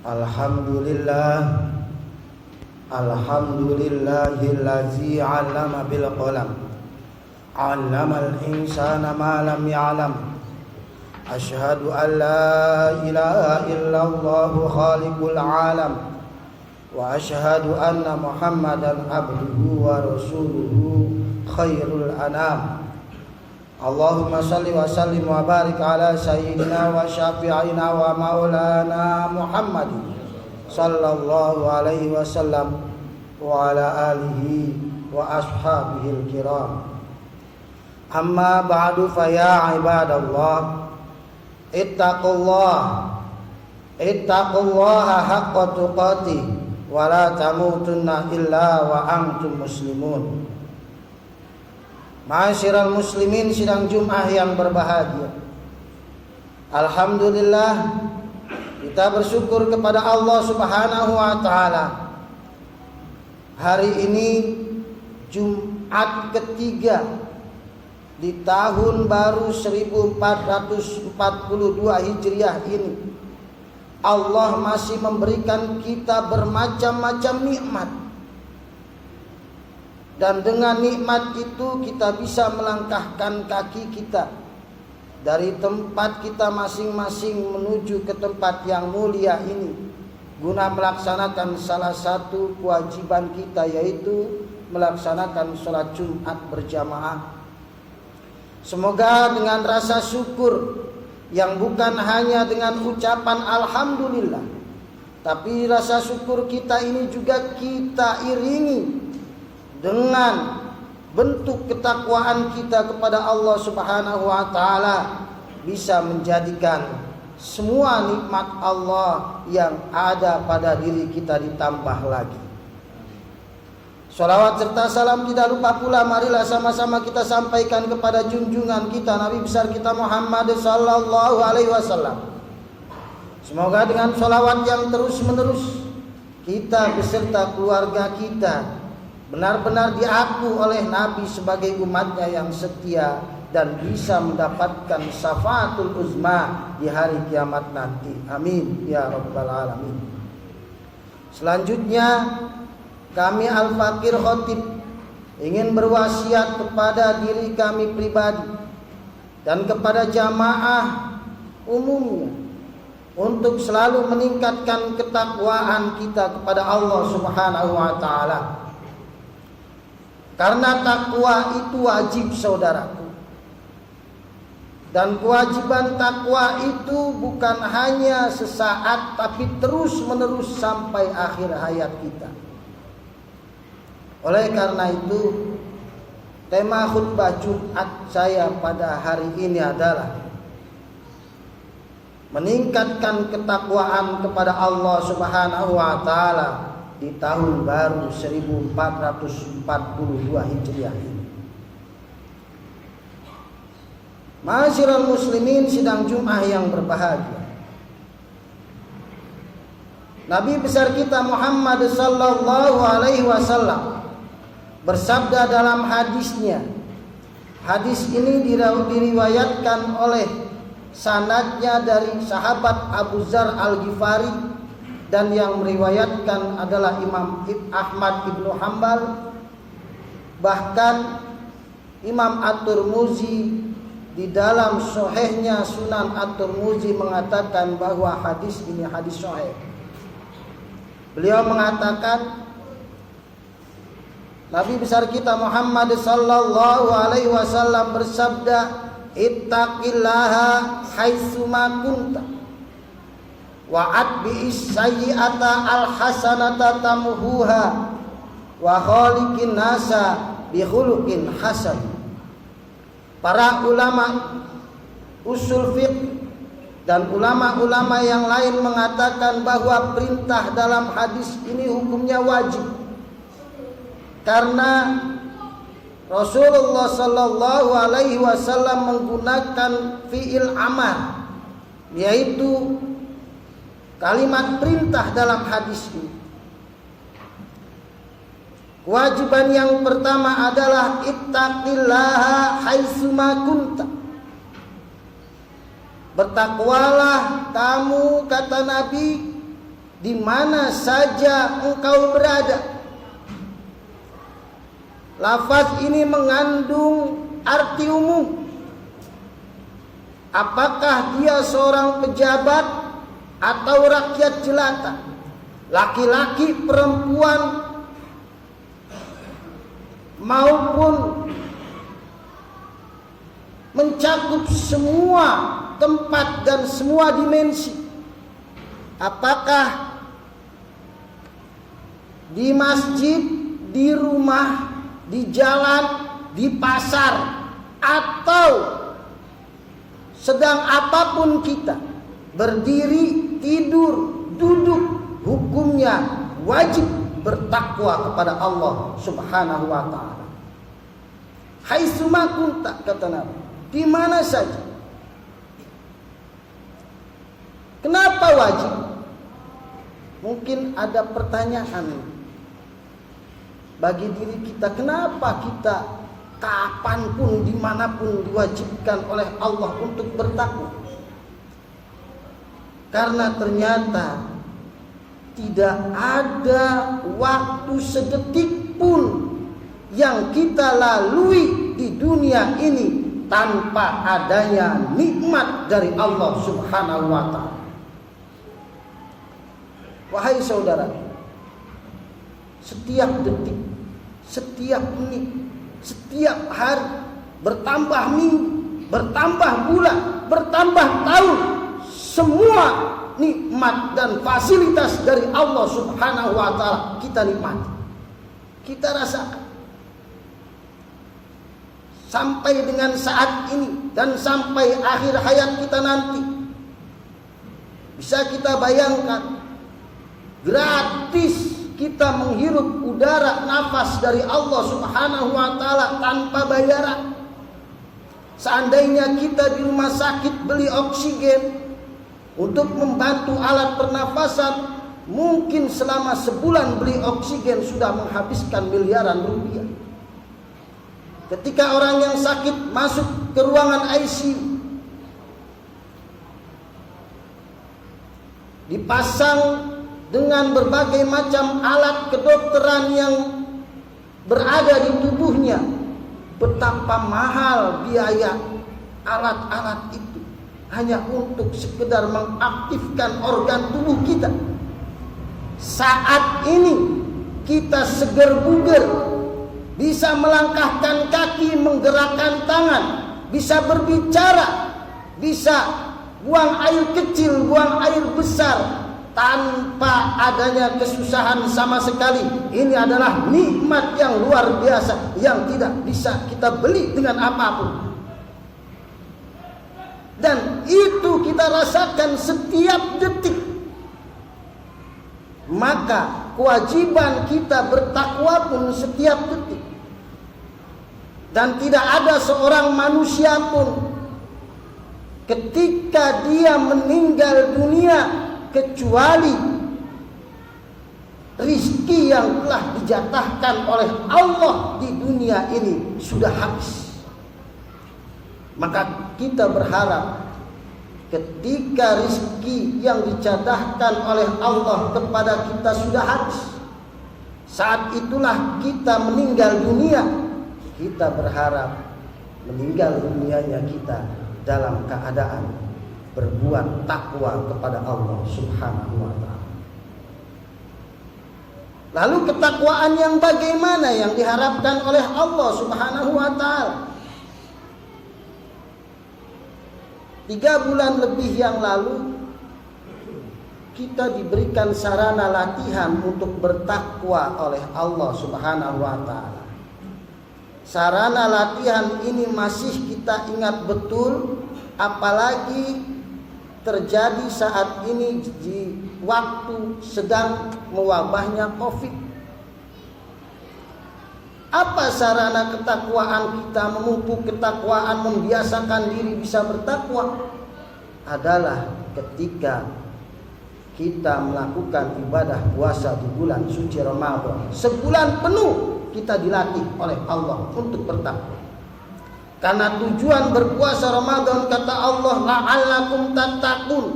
Alhamdulillah, alhamdulillahillazi 'allama bil qalam, 'allamal insana ma lam ya'lam. Asyhadu an la ilaha illallah khaliqul 'alam wa asyhadu anna Muhammadan abduhu wa rasuluhu khairul anam. Allahumma salli wa sallim wa barik ala sayyidina wa syafi'ina wa maulana Muhammadin sallallahu alaihi wasallam wa ala alihi wa ashabihil kiram. Amma ba'du, fa ya ibadallah, ittaqullaha haqqa tuqatih wa la tamutunna illa wa antum muslimun. Ma'asyiral muslimin, sidang Jumat yang berbahagia. Alhamdulillah, kita bersyukur kepada Allah Subhanahu wa taala. Hari ini Jumat ketiga di tahun baru 1442 Hijriah ini, Allah masih memberikan kita bermacam-macam nikmat. Dan dengan nikmat itu kita bisa melangkahkan kaki kita dari tempat kita masing-masing menuju ke tempat yang mulia ini, guna melaksanakan salah satu kewajiban kita, yaitu melaksanakan sholat Jumat berjamaah. Semoga dengan rasa syukur yang bukan hanya dengan ucapan alhamdulillah, tapi rasa syukur kita ini juga kita iringi dengan bentuk ketakwaan kita kepada Allah Subhanahu wa taala, bisa menjadikan semua nikmat Allah yang ada pada diri kita ditambah lagi. Sholawat serta salam tidak lupa pula marilah sama-sama kita sampaikan kepada junjungan kita Nabi besar kita Muhammad sallallahu alaihi wasallam. Semoga dengan sholawat yang terus-menerus kita beserta keluarga kita benar-benar diaku oleh Nabi sebagai umatnya yang setia dan bisa mendapatkan syafaatul uzma di hari kiamat nanti. Amin ya rabbal alamin. Selanjutnya, kami Al-Fakir Khotib ingin berwasiat kepada diri kami pribadi dan kepada jamaah umumnya untuk selalu meningkatkan ketakwaan kita kepada Allah Subhanahu wa taala. Karena takwa itu wajib, saudaraku. Dan kewajiban takwa itu bukan hanya sesaat, tapi terus-menerus sampai akhir hayat kita. Oleh karena itu, tema khutbah Jumat saya pada hari ini adalah meningkatkan ketakwaan kepada Allah Subhanahu wa taala di tahun baru 1442 Hijriah ini. Ma'asyiral muslimin, sidang Jumat yang berbahagia. Nabi besar kita Muhammad sallallahu alaihi wasallam bersabda dalam hadisnya. Hadis ini diriwayatkan oleh sanadnya dari sahabat Abu Dzar Al-Ghifari, dan yang meriwayatkan adalah Imam Ahmad Ibnu Hanbal. Bahkan Imam At-Tirmidzi di dalam sahihnya Sunan At-Tirmidzi mengatakan bahwa hadis ini hadis sahih. Beliau mengatakan, Nabi besar kita Muhammad sallallahu alaihi wasallam bersabda, "Ittaqillaha haitsuma kunta wa atbi'is sayyi'ata alhasanata tamhuha wa khaliqin nasa bi khuluqin hasan." Para ulama usul fiqh dan ulama-ulama yang lain mengatakan bahwa perintah dalam hadis ini hukumnya wajib, karena Rasulullah sallallahu alaihi wasallam menggunakan fi'il amar, yaitu kalimat perintah dalam hadis ini. Kewajiban yang pertama adalah ittaqillaha haitsuma kunta. Bertakwalah kamu, kata Nabi, di mana saja engkau berada. Lafaz ini mengandung arti umum. Apakah dia seorang pejabat atau rakyat jelata, laki-laki, perempuan, maupun mencakup semua tempat dan semua dimensi. Apakah di masjid, di rumah, di jalan, di pasar, atau sedang apapun kita, berdiri, tidur, duduk, hukumnya wajib bertakwa kepada Allah Subhanahu wa taala. Haitsuma kunta, kata Nabi, di mana saja. Kenapa wajib? Mungkin ada pertanyaan bagi diri kita, kenapa kita kapanpun, dimanapun diwajibkan oleh Allah untuk bertakwa? Karena ternyata tidak ada waktu sedetik pun yang kita lalui di dunia ini tanpa adanya nikmat dari Allah Subhanahu wa taala. Wahai saudara, setiap detik, setiap menit, setiap hari, bertambah minggu, bertambah bulan, bertambah tahun, semua nikmat dan fasilitas dari Allah Subhanahu wa taala kita nikmati, kita rasakan. Sampai dengan saat ini dan sampai akhir hayat kita nanti, bisa kita bayangkan, gratis kita menghirup udara nafas dari Allah Subhanahu wa taala tanpa bayaran. Seandainya kita di rumah sakit beli oksigen untuk membantu alat pernafasan, mungkin selama sebulan beli oksigen sudah menghabiskan miliaran rupiah. Ketika orang yang sakit masuk ke ruangan ICU, dipasang dengan berbagai macam alat kedokteran yang berada di tubuhnya, betapa mahal biaya alat-alat itu hanya untuk sekedar mengaktifkan organ tubuh kita. Saat ini kita seger buger, bisa melangkahkan kaki, menggerakkan tangan, bisa berbicara, bisa buang air kecil, buang air besar, tanpa adanya kesusahan sama sekali. Ini adalah nikmat yang luar biasa yang tidak bisa kita beli dengan apapun. Dan itu kita rasakan setiap detik. Maka kewajiban kita bertakwa pun setiap detik. Dan tidak ada seorang manusia pun ketika dia meninggal dunia kecuali rizki yang telah dijatahkan oleh Allah di dunia ini sudah habis. Maka kita berharap ketika rizki yang dijatahkan oleh Allah kepada kita sudah habis, saat itulah kita meninggal dunia. Kita berharap meninggal dunianya kita dalam keadaan berbuat takwa kepada Allah Subhanahu wa taala. Lalu ketakwaan yang bagaimana yang diharapkan oleh Allah Subhanahu wa taala? 3 bulan lebih yang lalu kita diberikan sarana latihan untuk bertakwa oleh Allah Subhanahu wa taala. Sarana latihan ini masih kita ingat betul, apalagi terjadi saat ini di waktu sedang mewabahnya Covid. Apa sarana ketakwaan kita, memupuk ketakwaan, membiasakan diri bisa bertakwa? Adalah ketika kita melakukan ibadah puasa di bulan suci Ramadan. Sebulan penuh kita dilatih oleh Allah untuk bertakwa. Karena tujuan berpuasa Ramadan, kata Allah, la'allakum tattaqun,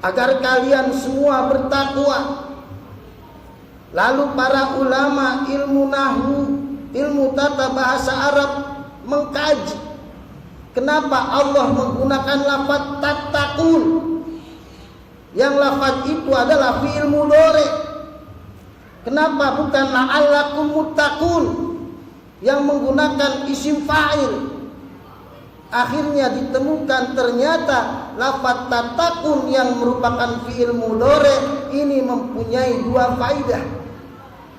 agar kalian semua bertakwa. Lalu para ulama ilmu nahwu, ilmu tata bahasa Arab mengkaji kenapa Allah menggunakan lafaz tattaqun, yang lafaz itu adalah fi'il mudhari. Kenapa bukan la'allakum muttaqun yang menggunakan isim fa'il? Akhirnya ditemukan ternyata lafaz tattaqun yang merupakan fi'il mudhari ini mempunyai dua faidah.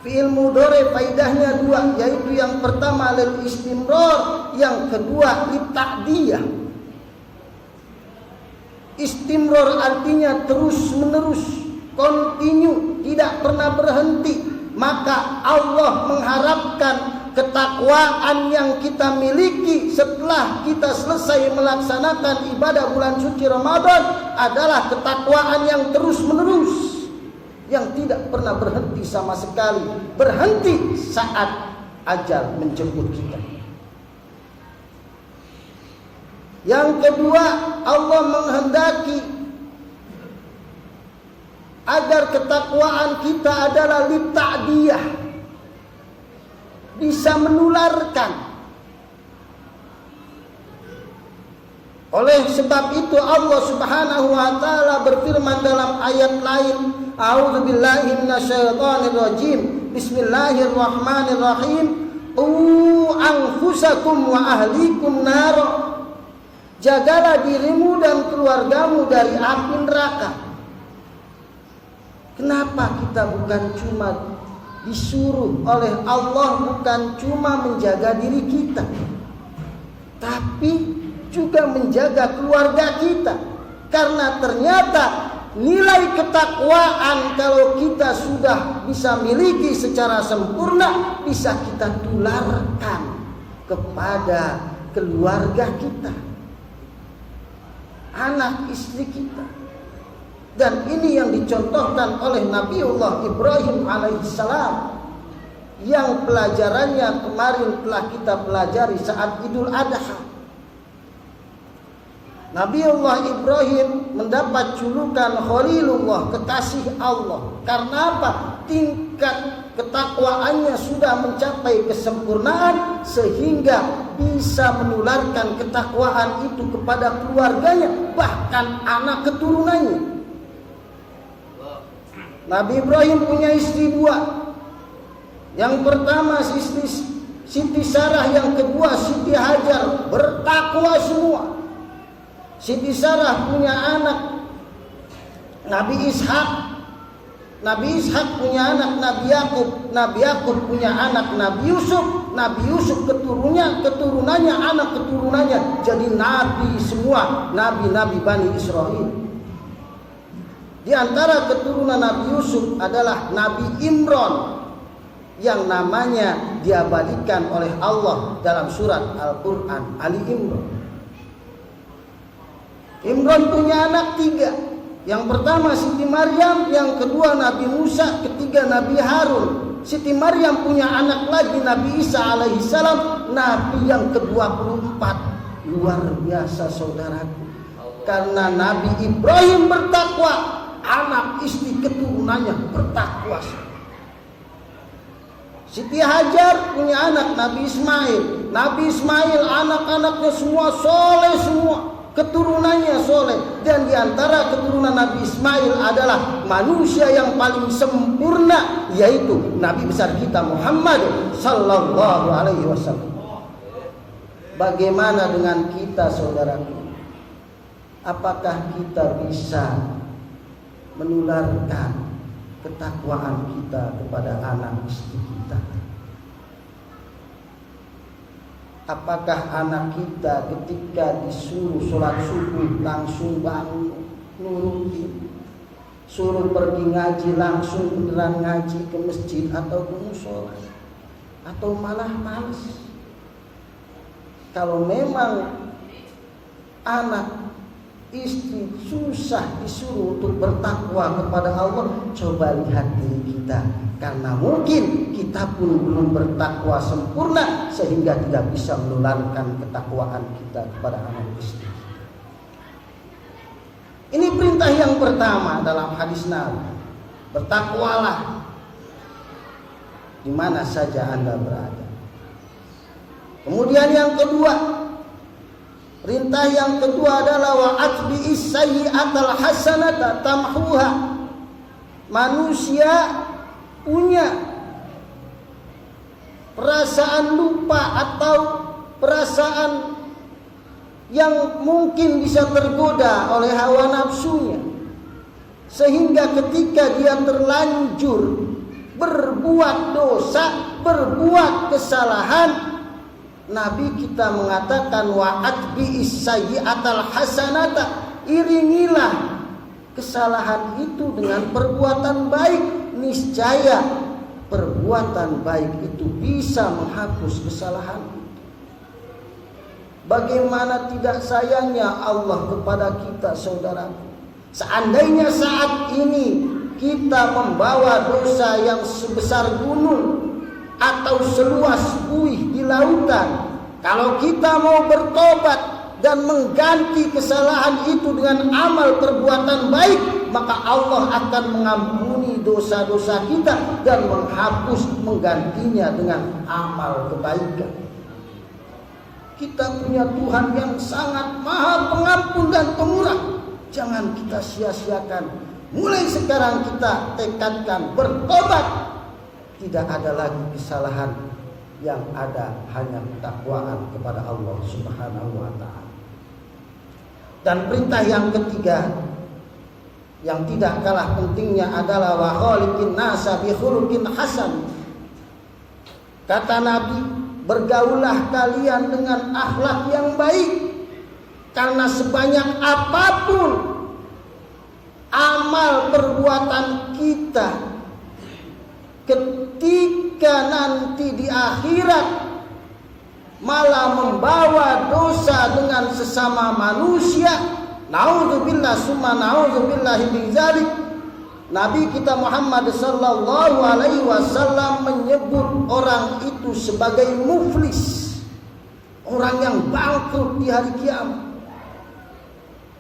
Fi'il mudhari faidahnya dua, yaitu yang pertama lil istimrar, yang kedua lit ta'diyah. Istimrar artinya terus menerus, continue, tidak pernah berhenti. Maka Allah mengharapkan ketakwaan yang kita miliki setelah kita selesai melaksanakan ibadah bulan suci Ramadan adalah ketakwaan yang terus menerus, yang tidak pernah berhenti sama sekali, berhenti saat ajal menjemput kita. Yang kedua, Allah menghendaki agar ketakwaan kita adalah lita'diyah, bisa menularkan. Oleh sebab itu Allah Subhanahu wa taala berfirman dalam ayat lain, A'udzubillahi minasyaitonirrajim. Bismillahirrahmanirrahim. Anfusakum wa ahlikum nar. Jagalah dirimu dan keluargamu dari api neraka. Kenapa kita bukan cuma disuruh oleh Allah, bukan cuma menjaga diri kita, tapi juga menjaga keluarga kita? Karena ternyata nilai ketakwaan kalau kita sudah bisa miliki secara sempurna, bisa kita tularkan kepada keluarga kita, anak istri kita. Dan ini yang dicontohkan oleh Nabiullah Ibrahim alaihissalam, yang pelajarannya kemarin telah kita pelajari saat Idul Adha. Nabiullah Ibrahim mendapat julukan Khalilullah, kekasih Allah. Karena apa? Tingkat ketakwaannya sudah mencapai kesempurnaan sehingga bisa menularkan ketakwaan itu kepada keluarganya, bahkan anak keturunannya. Nabi Ibrahim punya istri dua. Yang pertama Siti Sarah, yang kedua Siti Hajar, bertakwa semua. Siti Sarah punya anak Nabi Ishak. Nabi Ishak punya anak Nabi Yakub. Nabi Yakub punya anak Nabi Yusuf. Nabi Yusuf keturunannya, anak keturunannya jadi nabi semua, nabi-nabi Bani Israel. Di antara keturunan Nabi Yusuf adalah Nabi Imran, yang namanya diabadikan oleh Allah dalam surat Al-Quran, Ali Imran. Imran punya anak tiga. Yang pertama Siti Maryam, yang kedua Nabi Musa, ketiga Nabi Harun. Siti Maryam punya anak lagi Nabi Isa alaihissalam, Nabi yang ke-24. Luar biasa saudaraku. Karena Nabi Ibrahim bertakwa, anak istri keturunannya bertakwa. Siti Hajar punya anak Nabi Ismail. Nabi Ismail anak-anaknya semua soleh semua, keturunannya soleh. Dan diantara keturunan Nabi Ismail adalah manusia yang paling sempurna, yaitu Nabi besar kita Muhammad sallallahu alaihi wasallam. Bagaimana dengan kita saudaraku? Apakah kita bisa menularkan ketakwaan kita kepada anak istri kita? Apakah anak kita ketika disuruh sholat subuh langsung bangun nuruti, suruh pergi ngaji langsung beneran ngaji ke masjid atau ke musola, atau malah malas? Kalau memang anak istri susah disuruh untuk bertakwa kepada Allah, coba lihat diri kita, karena mungkin kita pun belum bertakwa sempurna sehingga tidak bisa menularkan ketakwaan kita kepada anak istri. Ini perintah yang pertama dalam hadis Nabi. Bertakwalah di mana saja Anda berada. Kemudian yang kedua, perintah yang kedua adalah wa atbi'is sayyi'atal hasanata tamhuha. Manusia punya perasaan lupa atau perasaan yang mungkin bisa tergoda oleh hawa nafsunya, sehingga ketika dia terlanjur berbuat dosa, berbuat kesalahan, Nabi kita mengatakan wa atbi'is sayyi'atal hasanata, iringilah kesalahan itu dengan perbuatan baik, niscaya perbuatan baik itu bisa menghapus kesalahan. Bagaimana tidak sayangnya Allah kepada kita, saudaraku. Seandainya saat ini kita membawa dosa yang sebesar gunung atau seluas buih di lautan, kalau kita mau bertobat dan mengganti kesalahan itu dengan amal perbuatan baik, maka Allah akan mengampuni dosa-dosa kita dan menghapus, menggantinya dengan amal kebaikan. Kita punya Tuhan yang sangat maha pengampun dan pemurah. Jangan kita sia-siakan. Mulai sekarang kita tekadkan bertobat. Tidak ada lagi kesalahan, yang ada hanya ketakwaan kepada Allah Subhanahu wa ta'ala. Dan perintah yang ketiga yang tidak kalah pentingnya adalah wa khaliqin nasa bi khuluqin hasan. Kata Nabi, bergaulah kalian dengan akhlak yang baik, karena sebanyak apapun amal perbuatan kita, ketika nanti di akhirat malah membawa dosa dengan sesama manusia, naudzubillah summa naudzubillahi min dzalik. Nabi kita Muhammad sallallahu alaihi wasallam menyebut orang itu sebagai muflis, orang yang bangkrut di hari kiamat.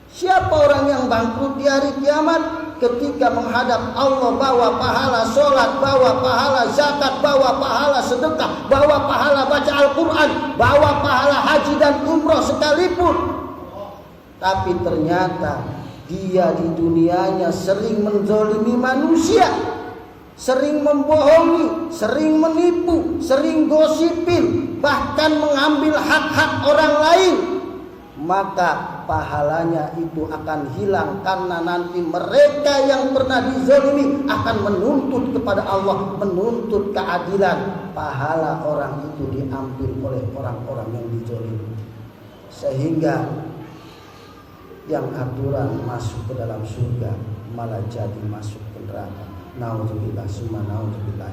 Siapa orang yang bangkrut di hari kiamat? Ketika menghadap Allah, bawa pahala sholat, bawa pahala zakat, bawa pahala sedekah, bawa pahala baca Al-Quran, bawa pahala haji dan umroh sekalipun, tapi ternyata dia di dunianya sering menzolimi manusia, sering membohongi, sering menipu, sering gosipin, bahkan mengambil hak-hak orang lain, maka pahalanya itu akan hilang, karena nanti mereka yang pernah dizalimi akan menuntut kepada Allah, menuntut keadilan. Pahala orang itu diambil oleh orang-orang yang dizalimi, sehingga yang aturan masuk ke dalam surga malah jadi masuk ke neraka. Nauzubillah summa naudzubillah.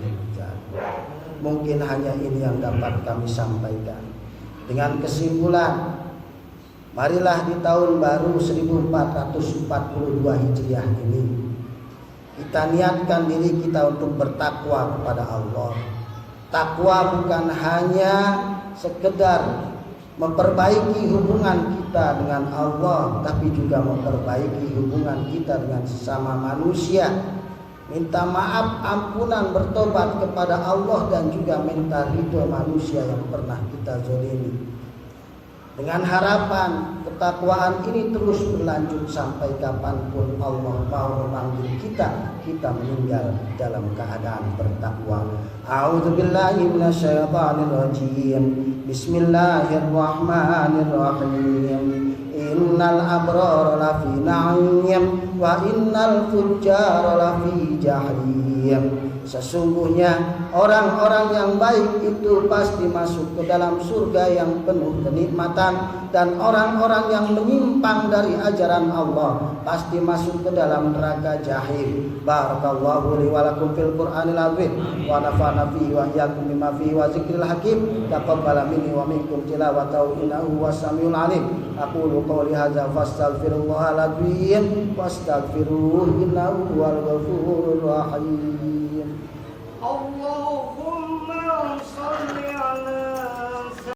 Mungkin hanya ini yang dapat kami sampaikan. Dengan kesimpulan, marilah di tahun baru 1442 Hijriah ini kita niatkan diri kita untuk bertakwa kepada Allah. Takwa bukan hanya sekedar memperbaiki hubungan kita dengan Allah, tapi juga memperbaiki hubungan kita dengan sesama manusia. Minta maaf, ampunan, bertobat kepada Allah, dan juga minta ridho manusia yang pernah kita zalimi. Dengan harapan ketakwaan ini terus berlanjut sampai kapanpun Allah mau memanggil kita, kita meninggal dalam keadaan bertakwa. A'udzubillahi minasyaitonir rajim. Bismillahirrahmanirrahim. Innal abrara lafi na'im wa innal fujjara lafi jahim. Sesungguhnya orang-orang yang baik itu pasti masuk ke dalam surga yang penuh kenikmatan, dan orang-orang yang menyimpang dari ajaran Allah pasti masuk ke dalam neraka jahim. Barakallahu li wa lakum fil Qur'anil azim wa nafa'ana fihi wa iyyakum bima fihi wa dzikril hakim. Taqabbal minni wa minkum tilawatahu innahu was-samiul alim. Aqulu qawli hadza fastaghfirullahal azim wastaghfiruhu innahu huwal ghafurur rahim. Allah